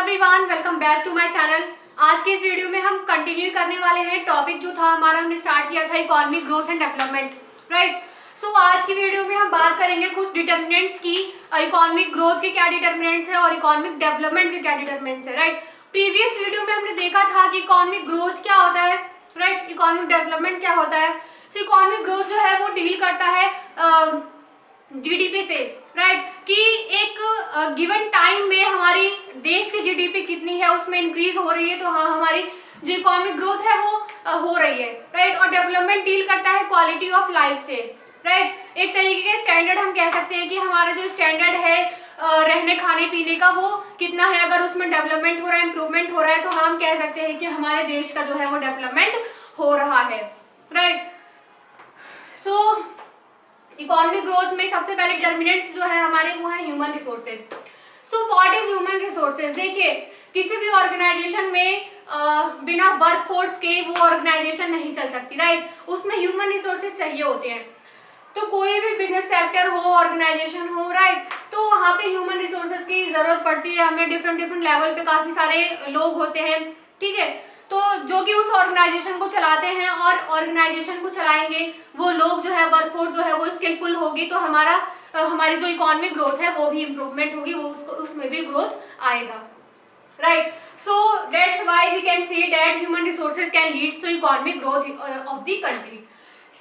Everyone, welcome back to my channel. आज के इस वीडियो में हम कंटिन्यू करने वाले हैं टॉपिक जो था हमारा, हमने स्टार्ट किया था economic growth and development, right. So आज की वीडियो में हम बात करेंगे कुछ डिटर्मिनेंट्स की। इकोनॉमिक ग्रोथ के क्या डिटर्मिनेंट्स है और इकोनॉमिक डेवलपमेंट के क्या डिटर्मिनेंट्स है, राइट। प्रीवियस वीडियो में हमने देखा था कि इकोनॉमिक ग्रोथ क्या होता है, राइट, इकोनॉमिक डेवलपमेंट क्या होता है। सो इकोनॉमिक ग्रोथ जो है वो डील करता है जीडीपी से, राइट, कि एक गिवन टाइम में हमारी देश की जीडीपी कितनी है, उसमें इंक्रीज हो रही है, तो हाँ हमारी जो इकोनॉमिक ग्रोथ है वो हो रही है, राइट। और डेवलपमेंट डील करता है क्वालिटी ऑफ लाइफ से, राइट। एक तरीके के स्टैंडर्ड हम कह सकते हैं कि हमारा जो स्टैंडर्ड है रहने खाने पीने का वो कितना है, अगर उसमें डेवलपमेंट हो रहा है, इंप्रूवमेंट हो रहा है, तो हम कह सकते हैं कि हमारे देश का जो है वो डेवलपमेंट हो रहा है, राइट। सो इकोनॉमिक ग्रोथ में सबसे पहले डिटर्मिनेंट्स जो है हमारे वो है human resources. So what is human resources? देखिए, किसी भी ऑर्गेनाइजेशन में बिना वर्क फोर्स के वो ऑर्गेनाइजेशन नहीं चल सकती, राइट। उसमें ह्यूमन रिसोर्सेज चाहिए होते हैं। तो कोई भी बिजनेस सेक्टर हो, ऑर्गेनाइजेशन हो, राइट, तो वहाँ पे ह्यूमन रिसोर्सेज की जरूरत पड़ती है हमें। डिफरेंट लेवल पे काफी सारे लोग होते हैं, ठीक है, तो जो कि उस ऑर्गेनाइजेशन को चलाते हैं, और ऑर्गेनाइजेशन को चलाएंगे वो लोग जो है, वर्कफोर्स जो है वो स्किलफुल होगी, तो हमारी जो इकोनॉमिक ग्रोथ है वो भी इंप्रूवमेंट होगी, वो उसमें भी ग्रोथ आएगा, right. So that's why we can say that human resources can leads to economic growth of the country.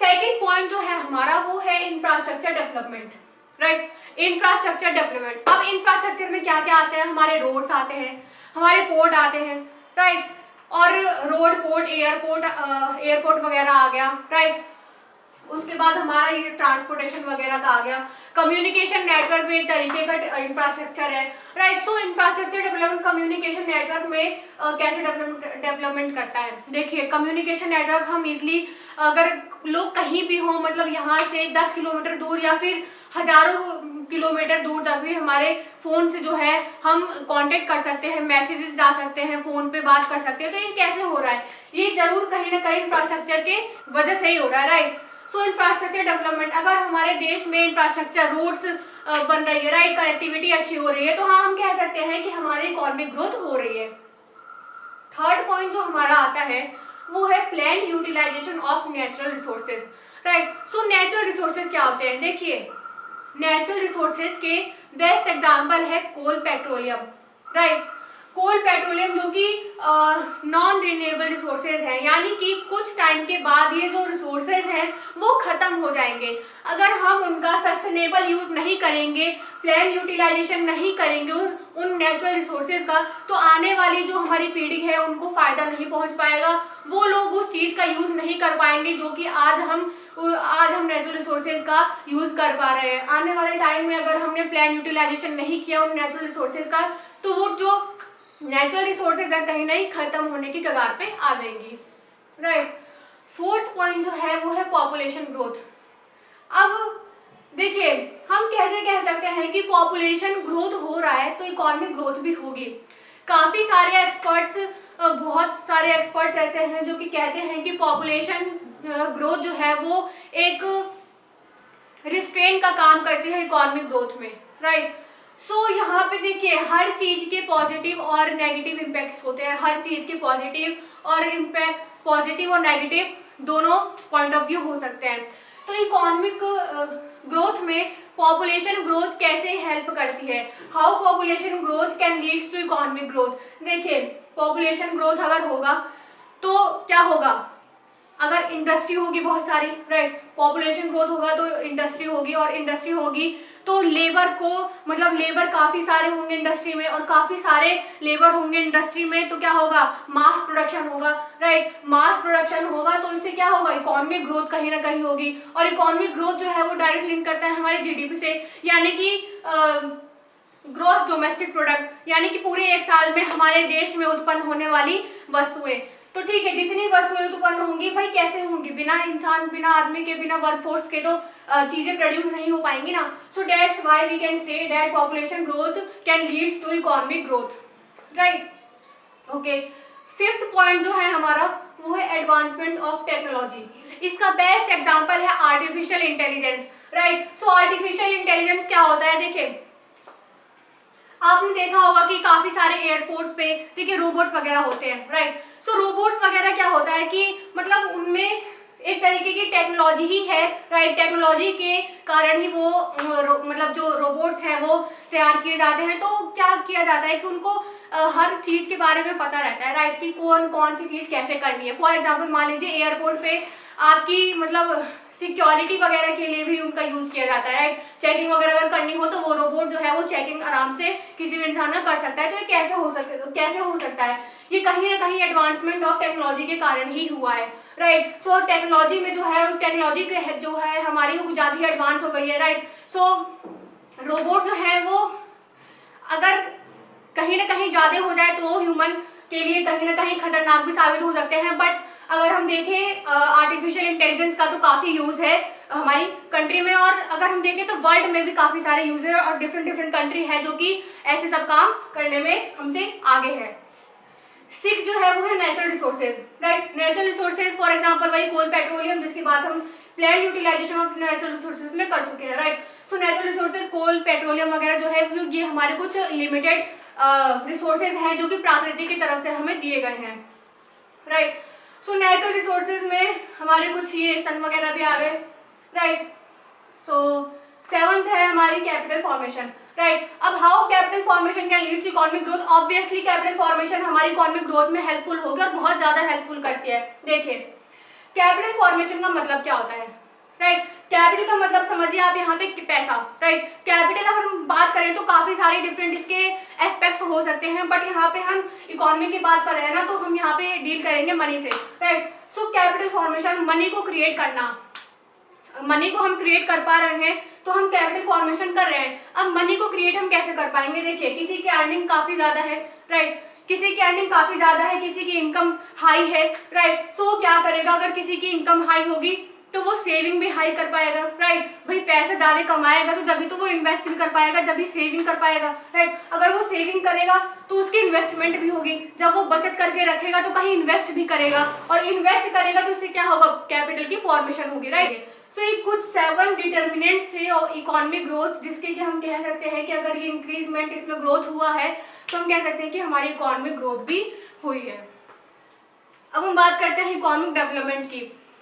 Second point जो है हमारा वो है infrastructure development, right, infrastructure development. अब इंफ्रास्ट्रक्चर में क्या क्या आते हैं? हमारे रोड्स आते हैं, हमारे पोर्ट आते हैं, राइट, और रोड, पोर्ट, एयरपोर्ट वगैरह आ गया, राइट। उसके बाद हमारा ये ट्रांसपोर्टेशन वगैरह का आ गया। कम्युनिकेशन नेटवर्क भी एक तरीके का इंफ्रास्ट्रक्चर है, राइट। सो इंफ्रास्ट्रक्चर डेवलपमेंट कम्युनिकेशन नेटवर्क में कैसे डेवलपमेंट करता है? देखिए, कम्युनिकेशन नेटवर्क हम इजिली, अगर लोग कहीं भी हो, मतलब यहाँ से 10 किलोमीटर दूर या फिर हजारों किलोमीटर दूर तक भी हमारे फोन से जो है हम कांटेक्ट कर सकते हैं, मैसेजेस डाल सकते हैं, फोन पे बात कर सकते हैं। तो ये कैसे हो रहा है? ये जरूर कहीं ना कहीं इंफ्रास्ट्रक्चर के वजह से ही हो रहा है, राइट। सो इंफ्रास्ट्रक्चर डेवलपमेंट, अगर हमारे देश में इंफ्रास्ट्रक्चर, रोड्स बन रही है, राइट, कनेक्टिविटी अच्छी हो रही है, तो हाँ हम कह सकते हैं कि हमारी इकोनॉमिक ग्रोथ हो रही है। थर्ड पॉइंट जो हमारा आता है वो है planned utilisation of natural resources, right. So natural resources क्या होते हैं? देखिए, नेचुरल रिसोर्सेज के बेस्ट एग्जांपल है coal, petroleum, right. Coal, petroleum जो कि नॉन रिन्यूएबल रिसोर्सेज हैं, यानी कि कुछ टाइम के बाद ये जो रिसोर्सेज हैं वो खत्म हो जाएंगे। अगर हम उनका सस्टेनेबल यूज नहीं करेंगे, प्लान यूटिलाइजेशन नहीं करेंगे उन नेचुरल रिसोर्सेज का, तो आने वाली जो हमारी पीढ़ी है उनको फायदा नहीं पहुंच पाएगा। वो लोग उस चीज का यूज नहीं कर पाएंगे जो कि आज हम नेचुरल रिसोर्सेज का यूज कर पा रहे हैं। आने वाले टाइम में अगर हमने प्लान यूटिलाइजेशन नहीं किया उन नेचुरल रिसोर्सेज का, तो वो जो नेचुरल रिसोर्सेज है कहीं नहीं खत्म होने की कगार पे आ जाएंगी, राइट। फोर्थ पॉइंट जो है वो है पॉपुलेशन ग्रोथ। अब देखिए, हम कैसे कह सकते हैं कि पॉपुलेशन ग्रोथ हो रहा है तो इकोनॉमिक ग्रोथ भी होगी। काफी सारे एक्सपर्ट्स, बहुत सारे एक्सपर्ट्स ऐसे हैं जो कि कहते हैं कि पॉपुलेशन ग्रोथ जो है वो एक रिस्ट्रेन का काम करती है इकोनॉमिक ग्रोथ में, राइट। सो यहाँ पे देखिए, हर चीज के पॉजिटिव और नेगेटिव इम्पैक्ट्स होते हैं। हर चीज के पॉजिटिव और नेगेटिव दोनों पॉइंट ऑफ व्यू हो सकते हैं। तो इकोनॉमिक ग्रोथ में पॉपुलेशन ग्रोथ कैसे हेल्प करती है? How population growth can leads to economic growth. देखिए, पॉपुलेशन ग्रोथ अगर होगा तो क्या होगा? अगर इंडस्ट्री होगी बहुत सारी, राइट, पॉपुलेशन ग्रोथ होगा तो इंडस्ट्री होगी, और इंडस्ट्री होगी तो लेबर को, मतलब लेबर काफी सारे होंगे इंडस्ट्री में, और काफी सारे लेबर होंगे इंडस्ट्री में, तो क्या होगा? मास प्रोडक्शन होगा, राइट। मास प्रोडक्शन होगा तो इससे क्या होगा? इकोनॉमिक ग्रोथ कहीं ना कहीं होगी। और इकोनॉमिक ग्रोथ जो है वो डायरेक्ट लिंक करता है हमारे जीडीपी से, यानी कि ग्रॉस डोमेस्टिक प्रोडक्ट, यानी कि पूरे एक साल में हमारे देश में उत्पन्न होने वाली वस्तुएं। तो ठीक है, जितनी वस्तुएं उत्पन्न होंगी, भाई कैसे होंगी? बिना इंसान, बिना आदमी के, बिना वर्कफोर्स के तो चीजें प्रोड्यूस नहीं हो पाएंगी ना। So that's why we can say that population growth can leads to economic growth, right. Okay, fifth point जो है हमारा वो है एडवांसमेंट ऑफ टेक्नोलॉजी। इसका बेस्ट एग्जांपल है artificial intelligence, right. So artificial intelligence क्या होता है? देखिए, आपने देखा होगा कि काफी सारे एयरपोर्ट पे रोबोट वगैरह होते हैं, राइट। सो रोबोट्स वगैरह क्या होता है कि मतलब उनमें एक तरीके की टेक्नोलॉजी ही है, राइट। टेक्नोलॉजी के कारण ही वो मतलब जो रोबोट्स हैं वो तैयार किए जाते हैं। तो क्या किया जाता है कि उनको हर चीज के बारे में पता रहता है, राइट, कि कौन कौन सी चीज कैसे करनी है। फॉर एग्जाम्पल मान लीजिए एयरपोर्ट पे आपकी मतलब सिक्योरिटी वगैरह के लिए भी उनका यूज किया जाता है, राइट। चेकिंग वगैरह अगर करनी हो तो वो रोबोट जो है वो चेकिंग आराम से किसी भी इंसान का कर सकता है। तो ये कैसे हो सकता है? ये कहीं ना कहीं एडवांसमेंट ऑफ टेक्नोलॉजी के कारण ही हुआ है, राइट। सो टेक्नोलॉजी में जो है टेक्नोलॉजी जो है हमारी वो ज्यादा ही एडवांस हो गई है, राइट। सो रोबोट जो है वो अगर कहीं ना कहीं ज्यादा हो जाए तो वो ह्यूमन के लिए कहीं ना कहीं खतरनाक भी साबित हो सकते हैं। बट अगर हम देखें आर्टिफिशियल इंटेलिजेंस का तो काफी यूज है हमारी कंट्री में, और अगर हम देखें तो वर्ल्ड में भी काफी सारे यूज है और डिफरेंट कंट्री है जो कि ऐसे सब काम करने में हमसे आगे है। 6 जो है वो है natural resources, right. Natural resources for example वही कोल, पेट्रोलियम, जिसकी बात हम plan utilisation of natural resources में कर चुके हैं, right. So natural resources coal, petroleum वगैरह जो है ये हमारे कुछ लिमिटेड रिसोर्सेज हैं जो कि प्रकृति की तरफ से हमें दिए गए हैं, राइट। सो नेचुरल रिसोर्सेज में हमारे कुछ ये सन वगैरह भी आ गए, राइट। सो 7th है हमारी कैपिटल फॉर्मेशन, राइट। अब how capital formation can lead to economic growth? Obviously capital formation हमारी इकोनॉमिक ग्रोथ में हेल्पफुल होगी और बहुत ज्यादा हेल्पफुल करती है। देखिए कैपिटल फॉर्मेशन का मतलब क्या होता है, राइट। कैपिटल का मतलब समझिए आप यहाँ पे पैसा, राइट। कैपिटल अगर हम बात करें तो काफी सारे डिफरेंट इसके एस्पेक्ट्स हो सकते हैं, बट यहाँ पे हम इकोनॉमी की बात कर रहे हैं ना, तो हम यहाँ पे डील करेंगे मनी से, right. So capital formation money को क्रिएट करना, मनी को हम क्रिएट कर पा रहे हैं तो हम कैपिटल फॉर्मेशन कर रहे हैं। अब मनी को क्रिएट हम कैसे कर पाएंगे? देखिए किसी की अर्निंग काफी ज्यादा है, राइट, किसी की अर्निंग काफी ज्यादा है, किसी की इनकम हाई है, राइट। सो क्या करेगा? अगर किसी की इनकम हाई होगी तो वो सेविंग भी हाई कर पाएगा, राइट। भाई पैसे ज्यादा कमाएगा तो जब भी तो वो इन्वेस्ट भी कर पाएगा, जब भी सेविंग कर पाएगा, राइट। अगर वो सेविंग करेगा तो उसकी इन्वेस्टमेंट भी होगी, जब वो बचत करके रखेगा तो कहीं इन्वेस्ट भी करेगा, और इन्वेस्ट करेगा तो उससे क्या होगा? कैपिटल की फॉर्मेशन होगी, राइट। सो ये कुछ 7 डिटर्मिनेंट्स थे इकोनॉमिक ग्रोथ, जिसके कि हम कह सकते हैं कि अगर ये इंक्रीजमेंट इसमें ग्रोथ हुआ है तो हम कह सकते हैं कि हमारी इकोनॉमिक ग्रोथ भी हुई है। अब हम बात करते हैं इकोनॉमिक डेवलपमेंट की,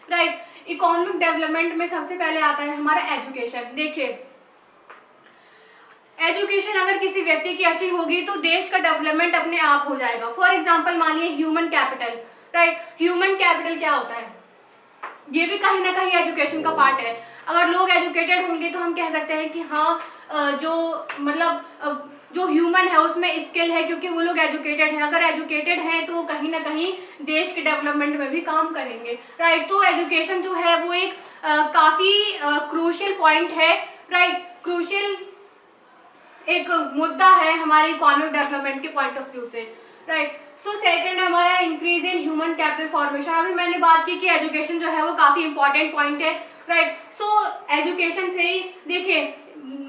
राइट। इकोनॉमिक डेवलपमेंट में सबसे पहले आता है हमारा एजुकेशन। देखिए एजुकेशन अगर किसी व्यक्ति की अच्छी होगी तो देश का डेवलपमेंट अपने आप हो जाएगा। फॉर एग्जांपल मानिए human capital, right. Human capital क्या होता है? ये भी कहीं ना कहीं एजुकेशन का पार्ट है। अगर लोग एजुकेटेड होंगे तो हम कह सकते हैं कि हाँ जो मतलब जो ह्यूमन है उसमें स्किल है, क्योंकि वो लोग एजुकेटेड हैं। अगर एजुकेटेड हैं तो वो कहीं ना कहीं देश के डेवलपमेंट में भी काम करेंगे, राइट। तो एजुकेशन जो है वो एक काफी क्रूशियल पॉइंट है, राइट। क्रूशियल एक मुद्दा है हमारे इकोनॉमिक डेवलपमेंट के पॉइंट ऑफ व्यू से, राइट। सो सेकंड हमारा increase in human capital formation. अभी मैंने बात की कि एजुकेशन जो है वो काफी इंपॉर्टेंट पॉइंट है, राइट। सो एजुकेशन से ही देखिए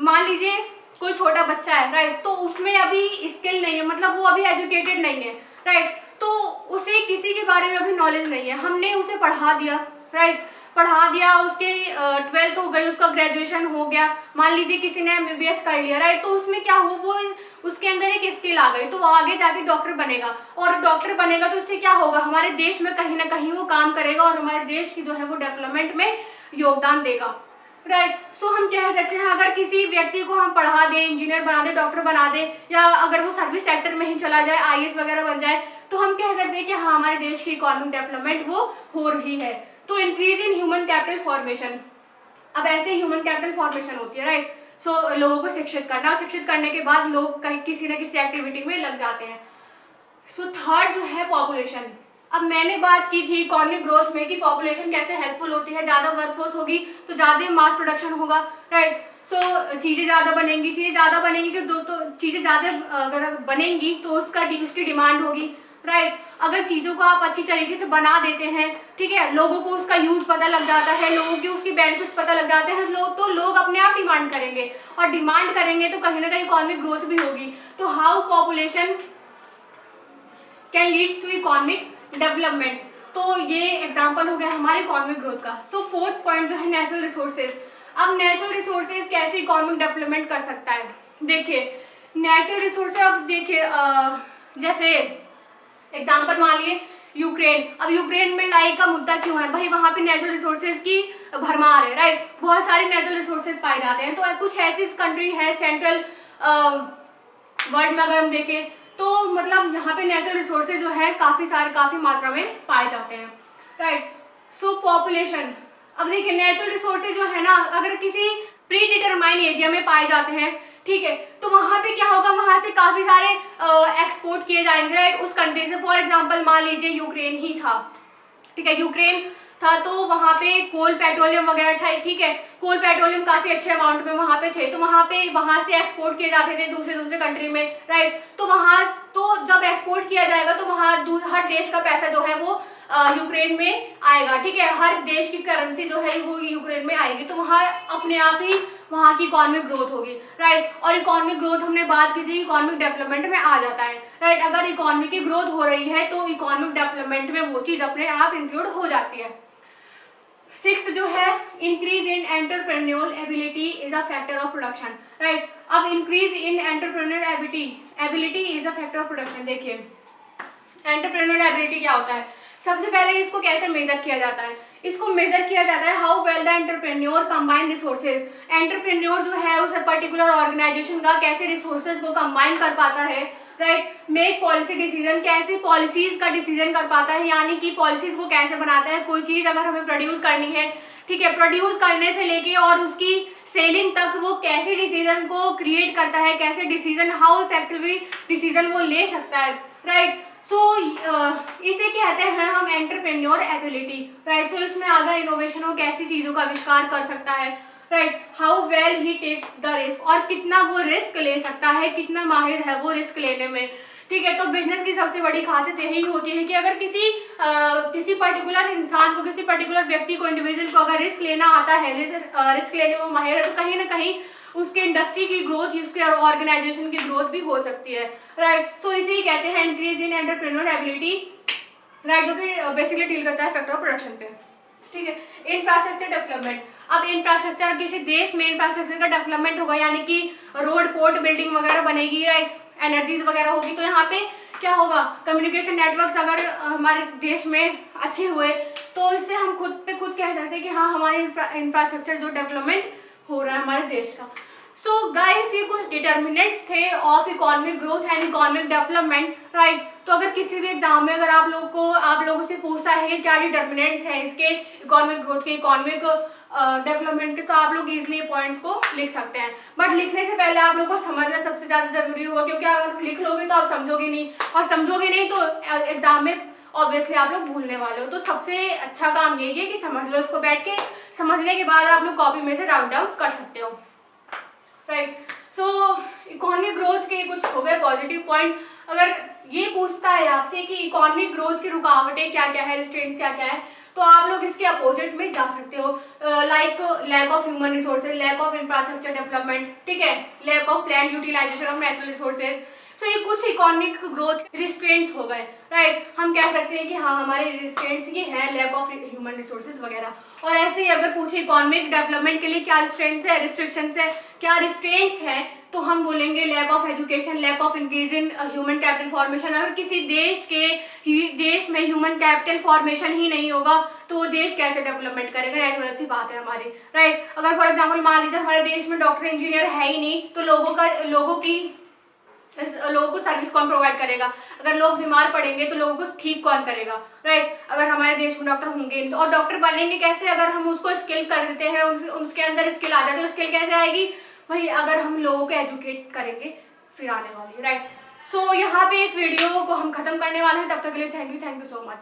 मान लीजिए कोई छोटा बच्चा है, राइट, तो उसमें अभी स्किल नहीं है, मतलब वो अभी एजुकेटेड नहीं है, राइट। तो उसे किसी के बारे में अभी नॉलेज नहीं है, हमने उसे पढ़ा दिया, राइट, पढ़ा दिया, उसके 12th हो गई, उसका ग्रेजुएशन हो गया, मान लीजिए किसी ने MBBS कर लिया, राइट। तो उसमें क्या हो, वो उसके अंदर एक स्किल आ गई तो वो आगे जाके डॉक्टर बनेगा, और डॉक्टर बनेगा तो उससे क्या होगा? हमारे देश में कहीं ना कहीं वो काम करेगा और हमारे देश की जो है वो डेवलपमेंट में योगदान देगा, राइट। सो हम कह सकते हैं अगर किसी व्यक्ति को हम पढ़ा दें, इंजीनियर बना दे, डॉक्टर बना दे, या अगर वो सर्विस सेक्टर में ही चला जाए, IAS वगैरह बन जाए, तो हम कह सकते हैं कि हाँ हमारे देश की इकोनॉमिक डेवलपमेंट वो हो रही है। तो increase in human capital formation, अब ऐसे ह्यूमन कैपिटल फॉर्मेशन होती है, राइट। सो लोगों को शिक्षित करना, शिक्षित करने के बाद लोग कहीं किसी न किसी एक्टिविटी में लग जाते हैं। सो थर्ड जो है पॉपुलेशन। अब मैंने बात की थी इकोनॉमिक ग्रोथ में कि पॉपुलेशन कैसे हेल्पफुल होती है, ज्यादा वर्कफोर्स होगी तो ज्यादा मास प्रोडक्शन होगा, राइट। सो चीजें ज्यादा बनेंगी, तो चीजें ज्यादा अगर बनेंगी तो उसकी डिमांड होगी, राइट। अगर चीजों को आप अच्छी तरीके से बना देते हैं, ठीक है, लोगों को उसका यूज पता लग जाता है, लोगों की उसकी बेनिफिट्स पता लग जाते हैं, तो लोग अपने आप डिमांड करेंगे, और डिमांड करेंगे तो कहीं ना कहीं इकोनॉमिक ग्रोथ भी होगी। तो how population can leads to economic development, तो ये एग्जांपल हो गया हमारे इकोनॉमिक ग्रोथ का। सो फोर्थ पॉइंट जो है नेचुरल रिसोर्सेज। अब नेचुरल रिसोर्सेज कैसे इकोनॉमिक डेवलपमेंट कर सकता है? देखिए नेचुरल रिसोर्सेज, अब देखिए जैसे एग्जाम्पल मान लिए यूक्रेन। अब यूक्रेन में लड़ाई का मुद्दा क्यों है भाई? वहां पे नेचुरल रिसोर्सेज की भरमार है, राइट, बहुत सारे नेचुरल रिसोर्सेज पाए जाते हैं। तो कुछ ऐसी कंट्री है सेंट्रल वर्ल्ड में अगर हम देखें तो मतलब यहाँ पे नेचुरल रिसोर्सेज जो है काफी मात्रा में पाए जाते हैं, राइट। सो पॉपुलेशन, अब देखिए नेचुरल रिसोर्सेज जो है ना, अगर किसी प्री डिटरमाइन एरिया में पाए जाते हैं, ठीक है, तो वहां पे क्या होगा, वहां से काफी सारे एक्सपोर्ट किए जाएंगे, राइट, उस कंट्री से। फॉर एग्जांपल मान लीजिए यूक्रेन ही था, ठीक है, यूक्रेन था तो वहां पे कोल पेट्रोलियम वगैरह था, ठीक है, कोल पेट्रोलियम काफी अच्छे अमाउंट में वहां पे थे, तो वहां से एक्सपोर्ट किए जाते थे दूसरे कंट्री में, राइट। तो जब एक्सपोर्ट किया जाएगा तो वहां हर देश का पैसा जो है वो यूक्रेन में आएगा, ठीक है, हर देश की करेंसी जो है वो यूक्रेन में आएगी, तो वहां अपने आप ही वहां की इकोनॉमिक ग्रोथ होगी, राइट। और इकोनॉमिक ग्रोथ हमने बात की थी, इकोनॉमिक डेवलपमेंट में आ जाता है, राइट। अगर इकोनॉमी की ग्रोथ हो रही है तो इकोनॉमिक डेवलपमेंट में वो चीज अपने आप इंक्लूड हो जाती है। सिक्स्थ जो है, increase in entrepreneur ability is a factor of production, right. अब increase in entrepreneur ability is a factor of production. देखिए एंटरप्रेन्योर एबिलिटी क्या होता है? सबसे पहले इसको कैसे मेजर किया जाता है? इसको मेजर किया जाता है how well the entrepreneur combine resources. Entrepreneur जो है उस पर्टिकुलर ऑर्गेनाइजेशन का कैसे रिसोर्सेज को कंबाइन कर पाता है, राइट। मेक पॉलिसी डिसीजन, कैसे पॉलिसीज का डिसीजन कर पाता है, यानी कि पॉलिसीज को कैसे बनाता है। कोई चीज अगर हमें प्रोड्यूस करनी है, ठीक है, प्रोड्यूस करने से लेके और उसकी सेलिंग तक वो कैसे डिसीजन को क्रिएट करता है, कैसे डिसीजन, हाउ इफेक्टिवली डिसीजन वो ले सकता है, राइट। सो इसे कहते हैं हम एंटरप्रेन्योर एबिलिटी, राइट। सो इसमें आगे इनोवेशन हो, कैसी चीजों का आविष्कार कर सकता है, right. How well he take the risk, और कितना वो रिस्क ले सकता है, कितना माहिर है वो रिस्क लेने में, ठीक है। तो बिजनेस की सबसे बड़ी खासियत यही होती है कि अगर किसी पर्टिकुलर इंसान को, किसी पर्टिकुलर व्यक्ति को, इंडिविजुअल को अगर रिस्क लेना आता है, रिस्क लेने में माहिर है, तो कहीं ना कहीं उसके इंडस्ट्री की ग्रोथ, उसके ऑर्गेनाइजेशन की ग्रोथ भी हो सकती है, राइट। सो इसे ही कहते हैं increase in entrepreneur ability, right, जो कि बेसिकली डील करता है फैक्टर ऑफ प्रोडक्शन से, ठीक है। इंफ्रास्ट्रक्चर डेवलपमेंट, अब इंफ्रास्ट्रक्चर, किसी देश में इंफ्रास्ट्रक्चर का डेवलपमेंट होगा, यानी कि रोड, पोर्ट, बिल्डिंग वगैरह बनेगी, राइट, एनर्जीज वगैरह होगी, तो यहाँ पे क्या होगा, कम्युनिकेशन नेटवर्क्स अगर हमारे देश में अच्छे हुए तो इससे हम खुद पे खुद कह सकते हैं कि हाँ हमारे इंफ्रास्ट्रक्चर जो डेवलपमेंट हो रहा है हमारे देश का। सो गाइस ये कुछ डिटर्मिनेंट्स थे of economic growth and economic development, right. तो अगर किसी भी एग्जाम में अगर आप लोगों से पूछता है कि क्या डिटर्मिनेंट्स हैं इसके इकोनॉमिक ग्रोथ के, इकोनॉमिक डेवलपमेंट के, तो आप लोग इजिली पॉइंट्स को लिख सकते हैं। बट लिखने से पहले आप लोगों को समझना सबसे ज्यादा जरूरी होगा, क्योंकि अगर लिख लोगे तो आप समझोगे नहीं, और समझोगे नहीं तो एग्जाम में ऑब्वियसली आप लोग भूलने वाले हो। तो सबसे अच्छा काम यही है कि समझ लो इसको बैठ के, समझने के बाद आप लोग कॉपी में से राउंड डाउन कर सकते हो, राइट। सो इकोनॉमिक ग्रोथ के कुछ हो गए पॉजिटिव पॉइंट्स। अगर ये पूछता है आपसे कि इकोनॉमिक ग्रोथ की रुकावटें क्या क्या है, रिस्ट्रेंट्स क्या क्या है, तो आप लोग इसके अपोजिट में जा सकते हो, like lack of human resources, lack of infrastructure development, ठीक है, lack of plan utilisation of natural resources. So ये कुछ इकोनॉमिक ग्रोथ रिस्ट्रेंट्स हो गए, राइट। हम कह सकते हैं कि हाँ हमारे रिस्ट्रेंट्स ये हैं, लैक ऑफ ह्यूमन रिसोर्सेज वगैरह। और ऐसे ही अगर पूछे इकोनॉमिक डेवलपमेंट के लिए क्या रिस्ट्रेंट्स है, रिस्ट्रिक्शंस है, क्या रिस्ट्रेंट्स है, तो हम बोलेंगे lack of education, lack of increase in human capital formation. अगर किसी देश में ह्यूमन कैपिटल फॉर्मेशन ही नहीं होगा तो वो देश कैसे डेवलपमेंट करेगा, नेचुरल सी बात है हमारी, राइट। अगर फॉर एग्जाम्पल मान लीजिए हमारे देश में डॉक्टर इंजीनियर है ही नहीं, तो लोगों को सर्विस कौन प्रोवाइड करेगा? अगर लोग बीमार पड़ेंगे तो लोगों को ठीक कौन करेगा, राइट। अगर हमारे देश में डॉक्टर होंगे तो, और डॉक्टर बनेंगे कैसे? अगर हम उसको स्किल कर देते हैं, उसके अंदर स्किल आ जाए, तो स्किल कैसे आएगी भाई? अगर हम लोगों को एजुकेट करेंगे फिर आने वाली, राइट। सो यहाँ पे इस वीडियो को हम खत्म करने वाले हैं, तब तक के लिए थैंक यू सो मच।